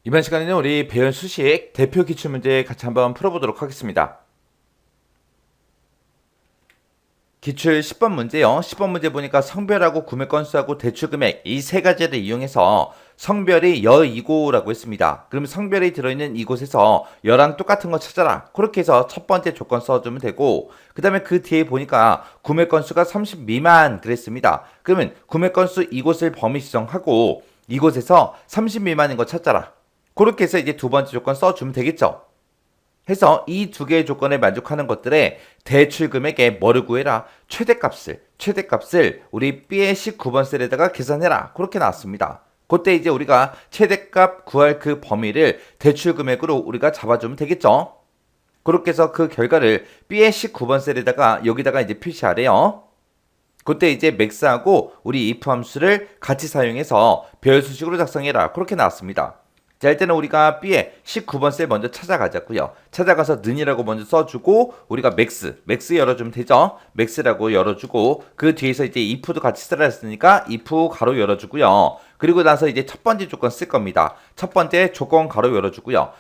이번 시간에는 우리 배운 수식 대표 기출문제 같이 한번 풀어보도록 하겠습니다. 기출 10번 문제요. 10번 문제 보니까 성별하고 구매 건수하고 대출 금액 이 세 가지를 이용해서 성별이 여이고라고 했습니다. 그럼 성별이 들어있는 이곳에서 여랑 똑같은 거 찾아라. 그렇게 해서 첫 번째 조건 써주면 되고 그 다음에 그 뒤에 보니까 구매 건수가 30 미만 그랬습니다. 그러면 구매 건수 이곳을 범위 지정하고 이곳에서 30 미만인 거 찾아라. 그렇게 해서 이제 두 번째 조건 써주면 되겠죠. 해서 이 두 개의 조건에 만족하는 것들의 대출 금액의 뭐를 구해라? 최대값을 우리 B의 19번 셀에다가 계산해라. 그렇게 나왔습니다. 그때 이제 우리가 최대값 구할 그 범위를 대출 금액으로 우리가 잡아주면 되겠죠. 그렇게 해서 그 결과를 B의 19번 셀에다가 여기다가 이제 표시하래요. 그때 이제 맥스하고 우리 if 함수를 같이 사용해서 배열 수식으로 작성해라. 그렇게 나왔습니다. 자, 일단은 우리가 B의 19번 셀 먼저 찾아가자고요. 찾아가서 는이라고 먼저 써주고 우리가 맥스 열어주면 되죠. 맥스라고 열어주고 그 뒤에서 이제 if도 같이 쓰라 했으니까 if 가로 열어주고요. 그리고 나서 이제 첫 번째 조건 쓸 겁니다. 첫 번째 조건 가로 열어주고요.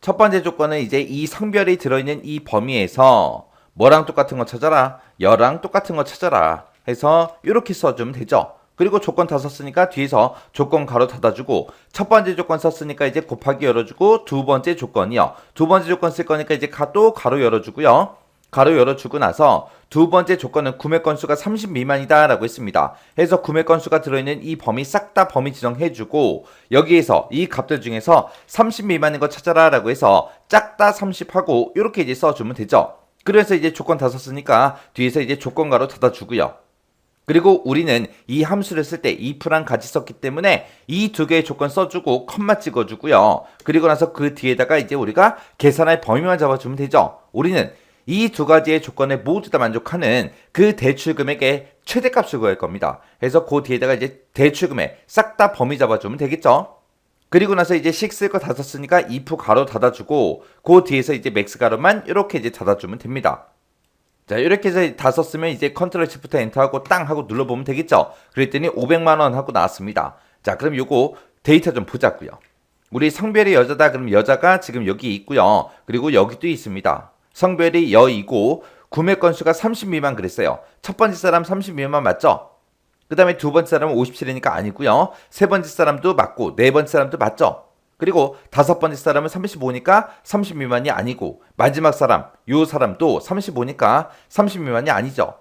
첫 번째 조건은 이제 이 성별이 들어있는 이 범위에서 뭐랑 똑같은 거 찾아라? 여랑 똑같은 거 찾아라. 해서 이렇게 써주면 되죠. 그리고 조건 다 썼으니까 뒤에서 조건 가로 닫아주고 첫 번째 조건 썼으니까 이제 곱하기 열어주고 두 번째 조건이요. 두 번째 조건 쓸 거니까 이제 또 가로 열어주고요. 가로 열어주고 나서 두 번째 조건은 구매 건수가 30 미만이다 라고 했습니다. 해서 구매 건수가 들어있는 이 범위 싹 다 범위 지정해주고 여기에서 이 값들 중에서 30 미만인 거 찾아라 라고 해서 짝다 30 하고 이렇게 이제 써주면 되죠. 그래서 이제 조건 다 썼으니까 뒤에서 이제 조건 가로 닫아주고요. 그리고 우리는 이 함수를 쓸 때 if랑 같이 썼기 때문에 이 두 개의 조건 써주고 컴마 찍어주고요. 그리고 나서 그 뒤에다가 이제 우리가 계산할 범위만 잡아주면 되죠. 우리는 이 두 가지의 조건에 모두 다 만족하는 그 대출 금액의 최대값을 구할 겁니다. 그래서 그 뒤에다가 이제 대출 금액 싹 다 범위 잡아주면 되겠죠. 그리고 나서 이제 식 쓸 거 다 썼으니까 if 가로 닫아주고 그 뒤에서 이제 맥스 가로만 이렇게 이제 닫아주면 됩니다. 자, 이렇게 해서 다 썼으면 이제 컨트롤 시프트 엔터 하고 땅 하고 눌러보면 되겠죠. 그랬더니 500만 원 하고 나왔습니다. 자, 그럼 요거 데이터 좀 보자고요. 우리 성별이 여자다 그럼 여자가 지금 여기 있고요. 그리고 여기도 있습니다. 성별이 여이고 구매 건수가 30 미만 그랬어요. 첫 번째 사람 30 미만 맞죠? 그 다음에 두 번째 사람은 57이니까 아니고요. 세 번째 사람도 맞고 네 번째 사람도 맞죠? 그리고 다섯 번째 사람은 35니까 30 미만이 아니고 마지막 사람, 요 사람도 35니까 30 미만이 아니죠.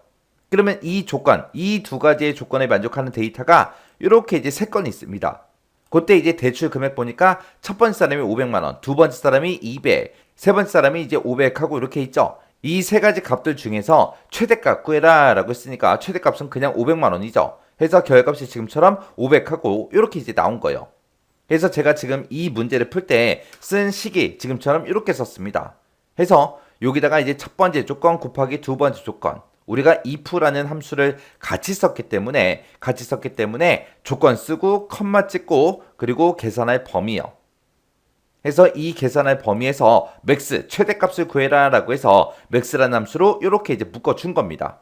그러면 이 조건, 이 두 가지의 조건에 만족하는 데이터가 이렇게 이제 세 건이 있습니다. 그때 이제 대출 금액 보니까 첫 번째 사람이 500만 원, 두 번째 사람이 200, 세 번째 사람이 이제 500 하고 이렇게 있죠. 이 세 가지 값들 중에서 최대값 구해라 라고 했으니까 최대값은 그냥 500만 원이죠. 해서 결값이 지금처럼 500 하고 이렇게 이제 나온 거예요. 그래서 제가 지금 이 문제를 풀 때 쓴 식이 지금처럼 이렇게 썼습니다. 해서 여기다가 이제 첫 번째 조건 곱하기 두 번째 조건 우리가 if라는 함수를 같이 썼기 때문에 조건 쓰고 컴마 찍고 그리고 계산할 범위요. 해서 이 계산할 범위에서 맥스 최대값을 구해라 라고 해서 맥스라는 함수로 이렇게 이제 묶어준 겁니다.